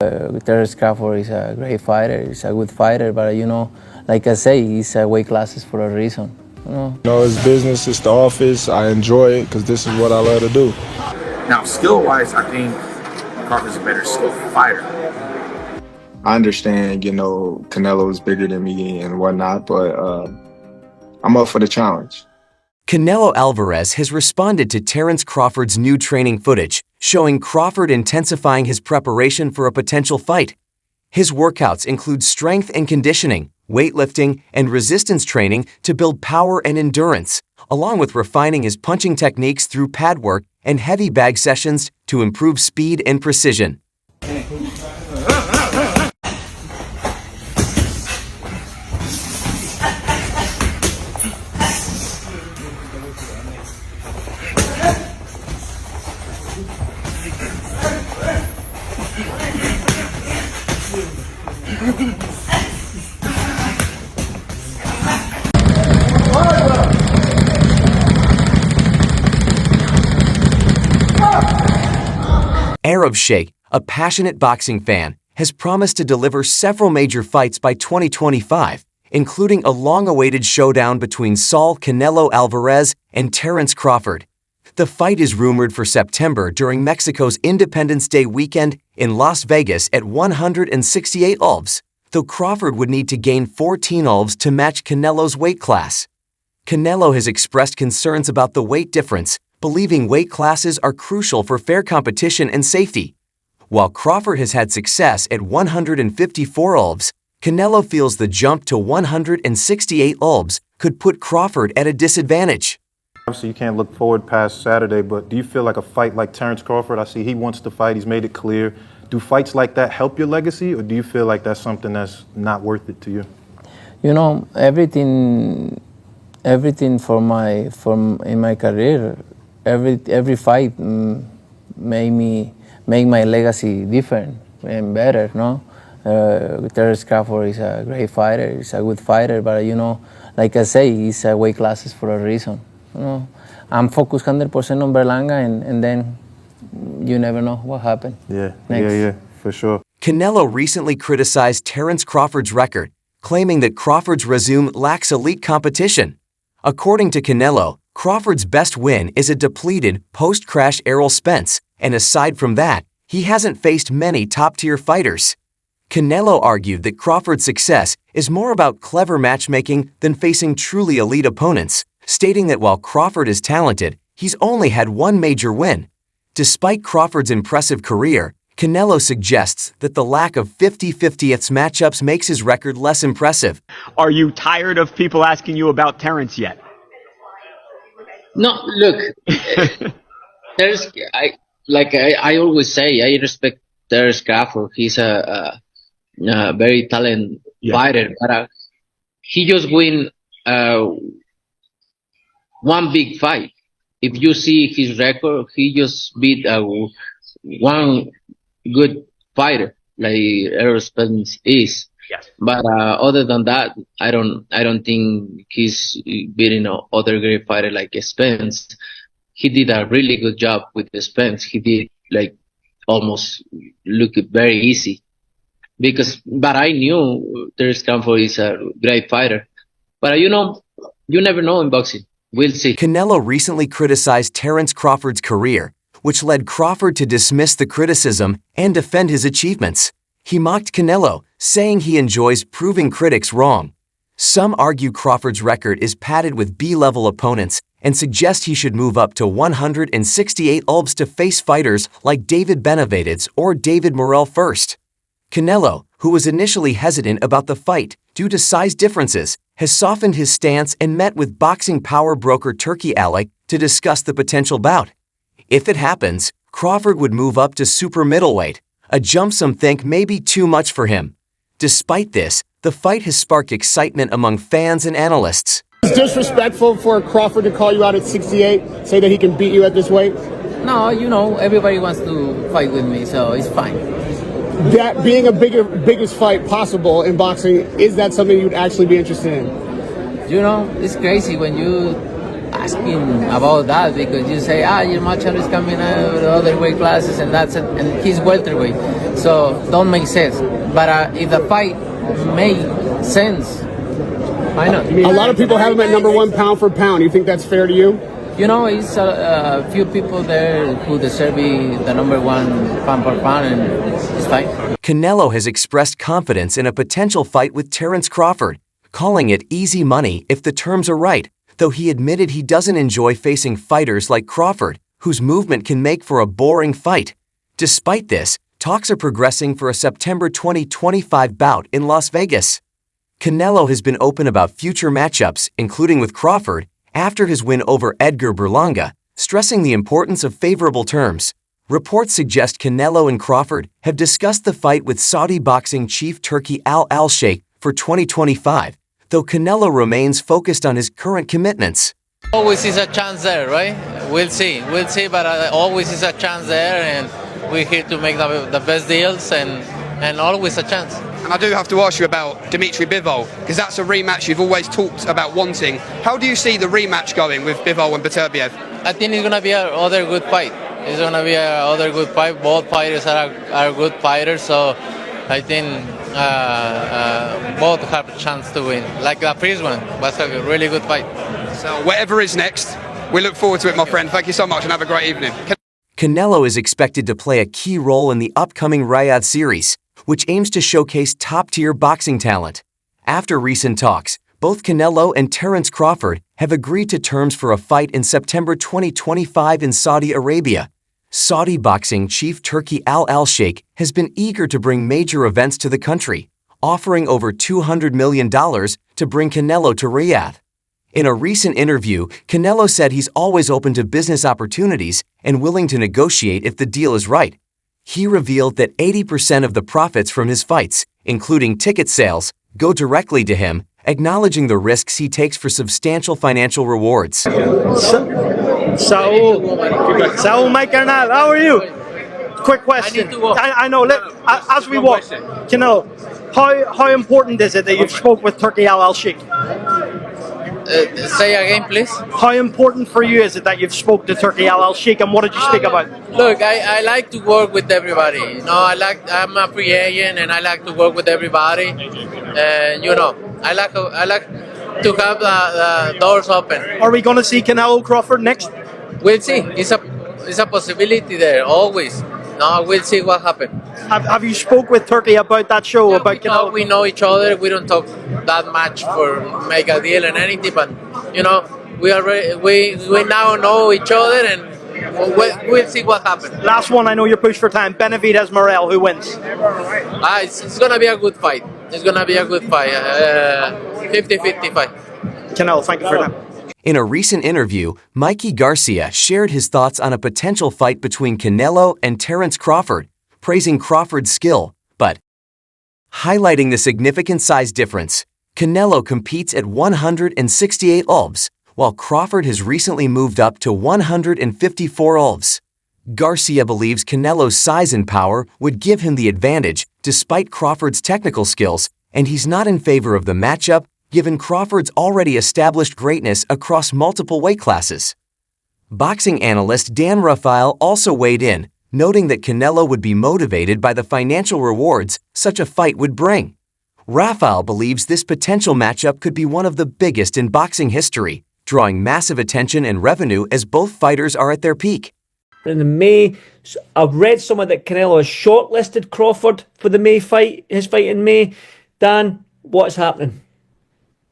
Terence Crawford is a great fighter, he's a good fighter, but like I say, he's weight classes for a reason. It's business, it's the office. I enjoy it because this is what I love to do. Now, skill-wise, I think Crawford's a better skilled fighter. I understand, Canelo is bigger than me and whatnot, but I'm up for the challenge. Canelo Alvarez has responded to Terence Crawford's new training footage, showing Crawford intensifying his preparation for a potential fight. His workouts include strength and conditioning, weightlifting, and resistance training to build power and endurance, along with refining his punching techniques through pad work and heavy bag sessions to improve speed and precision. Arab Sheikh, a passionate boxing fan, has promised to deliver several major fights by 2025, including a long-awaited showdown between Saul Canelo Alvarez and Terence Crawford. The fight is rumored for September during Mexico's Independence Day weekend in Las Vegas at 168 ulbs, though Crawford would need to gain 14 ulbs to match Canelo's weight class. Canelo has expressed concerns about the weight difference, believing weight classes are crucial for fair competition and safety. While Crawford has had success at 154 ulbs, Canelo feels the jump to 168 ulbs could put Crawford at a disadvantage. Obviously, you can't look forward past Saturday, but do you feel like a fight like Terence Crawford? I see he wants to fight. He's made it clear. Do fights like that help your legacy, or do you feel like that's something that's not worth it to you? Everything in my career, every fight make my legacy different and better. Terence Crawford is a great fighter. He's a good fighter, but like I say, he's weight classes for a reason. I'm focused 100% on Berlanga, and then you never know what happened. Yeah, for sure. Canelo recently criticized Terence Crawford's record, claiming that Crawford's resume lacks elite competition. According to Canelo, Crawford's best win is a depleted post-crash Errol Spence, and aside from that, he hasn't faced many top-tier fighters. Canelo argued that Crawford's success is more about clever matchmaking than facing truly elite opponents, stating that while Crawford is talented, he's only had one major win. Despite Crawford's impressive career, Canelo suggests that the lack of 50-50ths matchups makes his record less impressive. Are you tired of people asking you about Terence yet? No, look, I always say, I respect Terence Crawford. He's a very talented fighter, but he just win one big fight. If you see his record, he just beat one good fighter like Errol Spence is. Yes. But other than that, I don't think he's beating other great fighter like Spence. He did a really good job with Spence. He did almost look very easy. But I knew Terence Crawford is a great fighter. But you never know in boxing. We'll see. Canelo recently criticized Terence Crawford's career, which led Crawford to dismiss the criticism and defend his achievements. He mocked Canelo, saying he enjoys proving critics wrong. Some argue Crawford's record is padded with B-level opponents and suggest he should move up to 168 ulbs to face fighters like David Benavidez or David Morrell first. Canelo, who was initially hesitant about the fight due to size differences, has softened his stance and met with boxing power broker Turki Alik to discuss the potential bout. If it happens, Crawford would move up to super middleweight, a jump some think may be too much for him. Despite this, the fight has sparked excitement among fans and analysts. It's disrespectful for Crawford to call you out at 68, say that he can beat you at this weight? No, everybody wants to fight with me, so it's fine. That being a biggest fight possible in boxing, is that something you'd actually be interested in? It's crazy when you asking about that, because you say, your matchup is coming out of other weight classes, and he's welterweight. So don't make sense. But if the fight made sense, why not? A lot of people have him at number one pound for pound. You think that's fair to you? You know, it's a few people there who deserve to be the number one pound per pound, and it's fine. Canelo has expressed confidence in a potential fight with Terence Crawford, calling it easy money if the terms are right, though he admitted he doesn't enjoy facing fighters like Crawford, whose movement can make for a boring fight. Despite this, talks are progressing for a September 2025 bout in Las Vegas. Canelo has been open about future matchups, including with Crawford, after his win over Edgar Berlanga, stressing the importance of favorable terms. Reports suggest Canelo and Crawford have discussed the fight with Saudi boxing chief Turki Al-Sheikh for 2025, though Canelo remains focused on his current commitments. Always is a chance there, right? We'll see, but always is a chance there, and we're here to make the best deals, and always a chance. And I do have to ask you about Dimitri Bivol, because that's a rematch you've always talked about wanting. How do you see the rematch going with Bivol and Beterbiev? I think it's going to be another good fight. It's going to be another good fight. Both fighters are good fighters, so I think both have a chance to win. Like the first one was a really good fight. So whatever is next, we look forward to it, my friend. Thank you so much and have a great evening. Canelo is expected to play a key role in the upcoming Riyadh series, which aims to showcase top-tier boxing talent. After recent talks, both Canelo and Terence Crawford have agreed to terms for a fight in September 2025 in Saudi Arabia. Saudi boxing chief Turki Al-Sheikh has been eager to bring major events to the country, offering over $200 million to bring Canelo to Riyadh. In a recent interview, Canelo said he's always open to business opportunities and willing to negotiate if the deal is right. He revealed that 80% of the profits from his fights, including ticket sales, go directly to him, acknowledging the risks he takes for substantial financial rewards. Saul, my carnal, how are you? Quick question. I know, as we walk, Canelo, how important is it that you've spoke with Turki Al-Sheikh? Say again, please. How important for you is it that you've spoke to Turki Al-Sheikh, and what did you speak about? Look, I like to work with everybody. You know, I'm a free agent, and I like to work with everybody. And you know, I like to have the doors open. Are we going to see Canelo Crawford next? We'll see. It's a possibility there always. No, we'll see what happens. Have you spoke with Turki about that show? Yeah, we know each other. We don't talk that much for make a deal and anything, but you know, we now know each other, and we'll see what happens. Last one, I know you're pushed for time. Benavidez Morel, who wins? It's gonna be a good fight. It's gonna be a good fight. 50-50 fight. Canelo, thank you for that. In a recent interview, Mikey Garcia shared his thoughts on a potential fight between Canelo and Terence Crawford, praising Crawford's skill, but highlighting the significant size difference. Canelo competes at 168 ulbs, while Crawford has recently moved up to 154 ulbs. Garcia believes Canelo's size and power would give him the advantage despite Crawford's technical skills, and he's not in favor of the matchup given Crawford's already established greatness across multiple weight classes. Boxing analyst Dan Rafael also weighed in, noting that Canelo would be motivated by the financial rewards such a fight would bring. Rafael believes this potential matchup could be one of the biggest in boxing history, drawing massive attention and revenue as both fighters are at their peak. In the May, I've read somewhere that Canelo has shortlisted Crawford for the May fight, his fight in May. Dan, what's happening?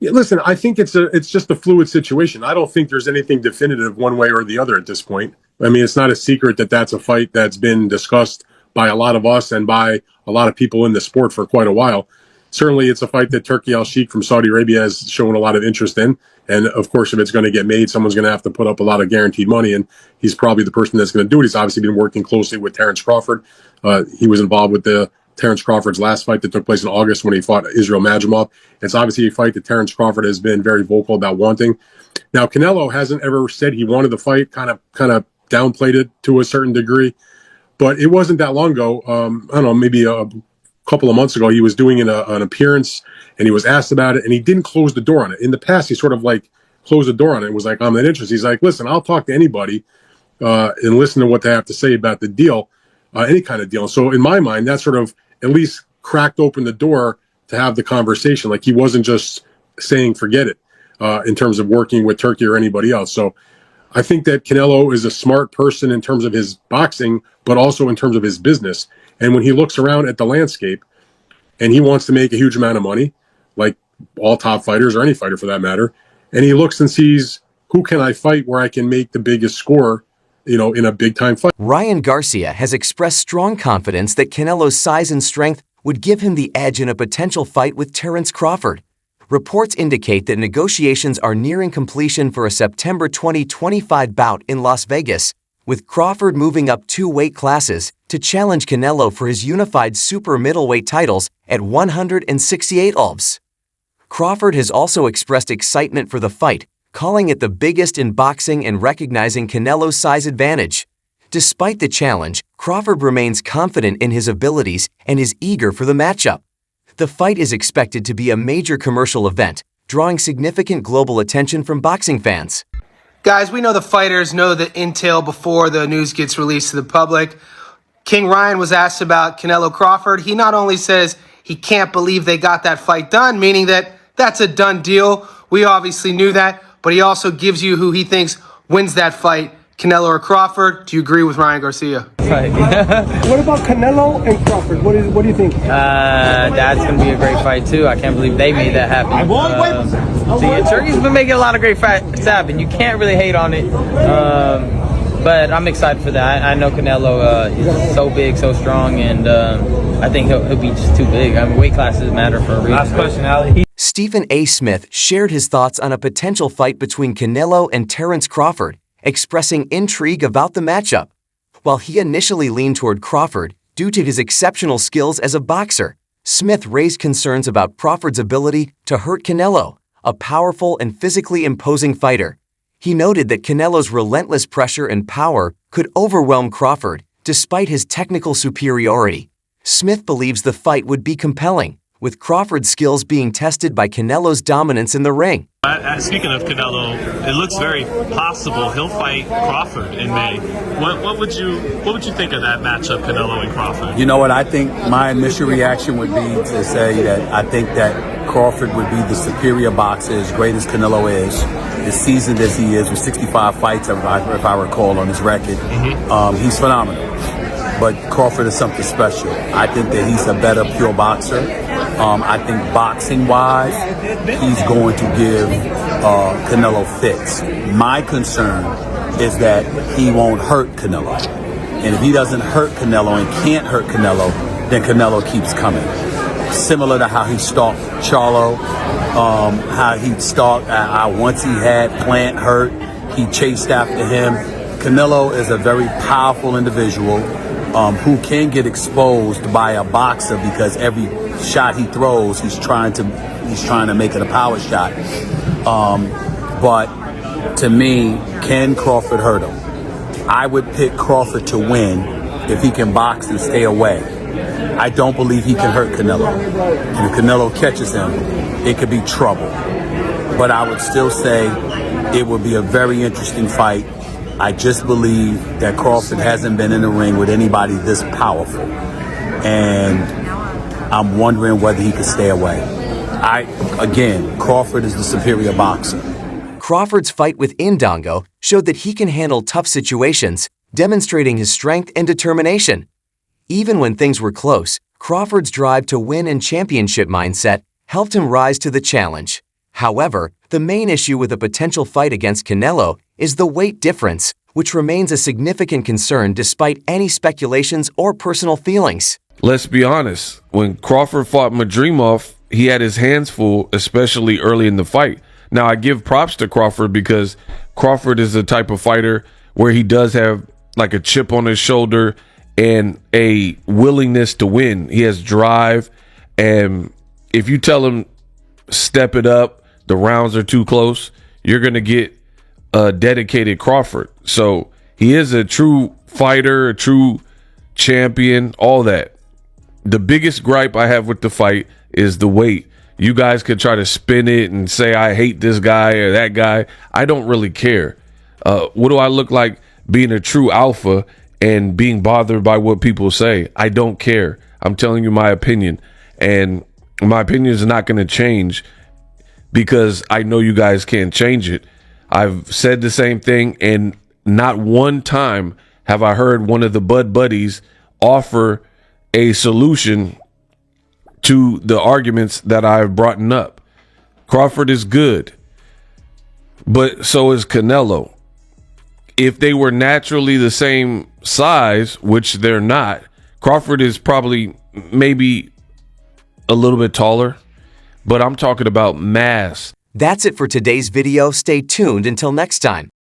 Yeah, listen, I think it's just a fluid situation. I don't think there's anything definitive one way or the other at this point. I mean, it's not a secret that that's a fight that's been discussed by a lot of us and by a lot of people in the sport for quite a while. Certainly, it's a fight that Turki Al-Sheikh from Saudi Arabia has shown a lot of interest in. And of course, if it's going to get made, someone's going to have to put up a lot of guaranteed money. And he's probably the person that's going to do it. He's obviously been working closely with Terence Crawford. He was involved with Terence Crawford's last fight that took place in August when he fought Israel Madrimov. It's obviously a fight that Terence Crawford has been very vocal about wanting. Now, Canelo hasn't ever said he wanted the fight, kind of downplayed it to a certain degree. But it wasn't that long ago. I don't know, maybe a couple of months ago, he was doing an appearance and he was asked about it and he didn't close the door on it. In the past, he sort of like closed the door on it and was like, I'm not interested. He's like, listen, I'll talk to anybody and listen to what they have to say about the deal. any kind of deal. So in my mind, that sort of at least cracked open the door to have the conversation. Like he wasn't just saying, forget it, in terms of working with Turkey or anybody else. So I think that Canelo is a smart person in terms of his boxing, but also in terms of his business. And when he looks around at the landscape and he wants to make a huge amount of money, like all top fighters or any fighter for that matter, and he looks and sees, who can I fight where I can make the biggest score, in a big time fight? Ryan Garcia has expressed strong confidence that Canelo's size and strength would give him the edge in a potential fight with Terence Crawford. Reports indicate that negotiations are nearing completion for a September 2025 bout in Las Vegas, with Crawford moving up 2 weight classes to challenge Canelo for his unified super middleweight titles at 168 Ulvs. Crawford has also expressed excitement for the fight, calling it the biggest in boxing and recognizing Canelo's size advantage. Despite the challenge, Crawford remains confident in his abilities and is eager for the matchup. The fight is expected to be a major commercial event, drawing significant global attention from boxing fans. Guys, we know the fighters know the intel before the news gets released to the public. King Ryan was asked about Canelo Crawford. He not only says he can't believe they got that fight done, meaning that that's a done deal. We obviously knew that, but he also gives you who he thinks wins that fight, Canelo or Crawford. Do you agree with Ryan Garcia? Right. What about Canelo and Crawford? What do you think? That's going to be a great fight, too. I can't believe they made that happen. Turkey's been making a lot of great fights happen. You can't really hate on it. But I'm excited for that. I know Canelo is so big, so strong, and I think he'll be just too big. I mean, weight classes matter for a reason. Last question, Ali. Stephen A. Smith shared his thoughts on a potential fight between Canelo and Terence Crawford, expressing intrigue about the matchup. While he initially leaned toward Crawford due to his exceptional skills as a boxer, Smith raised concerns about Crawford's ability to hurt Canelo, a powerful and physically imposing fighter. He noted that Canelo's relentless pressure and power could overwhelm Crawford despite his technical superiority. Smith believes the fight would be compelling, with Crawford's skills being tested by Canelo's dominance in the ring. Speaking of Canelo, it looks very possible he'll fight Crawford in May. What would you think of that matchup, Canelo and Crawford? You know what? I think my initial reaction would be to say that I think that Crawford would be the superior boxer, as great as Canelo is, as seasoned as he is, with 65 fights, if I recall, on his record. He's phenomenal. But Crawford is something special. I think that he's a better pure boxer. I think boxing-wise, he's going to give Canelo fits. My concern is that he won't hurt Canelo. And if he doesn't hurt Canelo and can't hurt Canelo, then Canelo keeps coming. Similar to how he stalked Charlo, how he stalked, once he had Plant hurt, he chased after him. Canelo is a very powerful individual who can get exposed by a boxer because every shot he throws, he's trying to make it a power shot. But to me, can Crawford hurt him? I would pick Crawford to win if he can box and stay away. I don't believe he can hurt Canelo. And if Canelo catches him, it could be trouble. But I would still say it would be a very interesting fight. I just believe that Crawford hasn't been in the ring with anybody this powerful. And I'm wondering whether he could stay away. Again, Crawford is the superior boxer. Crawford's fight with Indongo showed that he can handle tough situations, demonstrating his strength and determination. Even when things were close, Crawford's drive to win and championship mindset helped him rise to the challenge. However, the main issue with a potential fight against Canelo is the weight difference, which remains a significant concern despite any speculations or personal feelings. Let's be honest, when Crawford fought Madrimov, he had his hands full, especially early in the fight. Now, I give props to Crawford because Crawford is the type of fighter where he does have like a chip on his shoulder and a willingness to win. He has drive, and if you tell him step it up, the rounds are too close, you're going to get a dedicated Crawford. So he is a true fighter, a true champion, all that. The biggest gripe I have with the fight is the weight. You guys could try to spin it and say I hate this guy or that guy. I don't really care. What do I look like being a true alpha and being bothered by what people say. I don't care. I'm telling you my opinion, and my opinion is not going to change because I know you guys can't change it. I've said the same thing, and not one time have I heard one of the Bud Buddies offer a solution to the arguments that I've brought up. Crawford is good, but so is Canelo. If they were naturally the same size, which they're not, Crawford is probably maybe a little bit taller, but I'm talking about mass. That's it for today's video. Stay tuned until next time.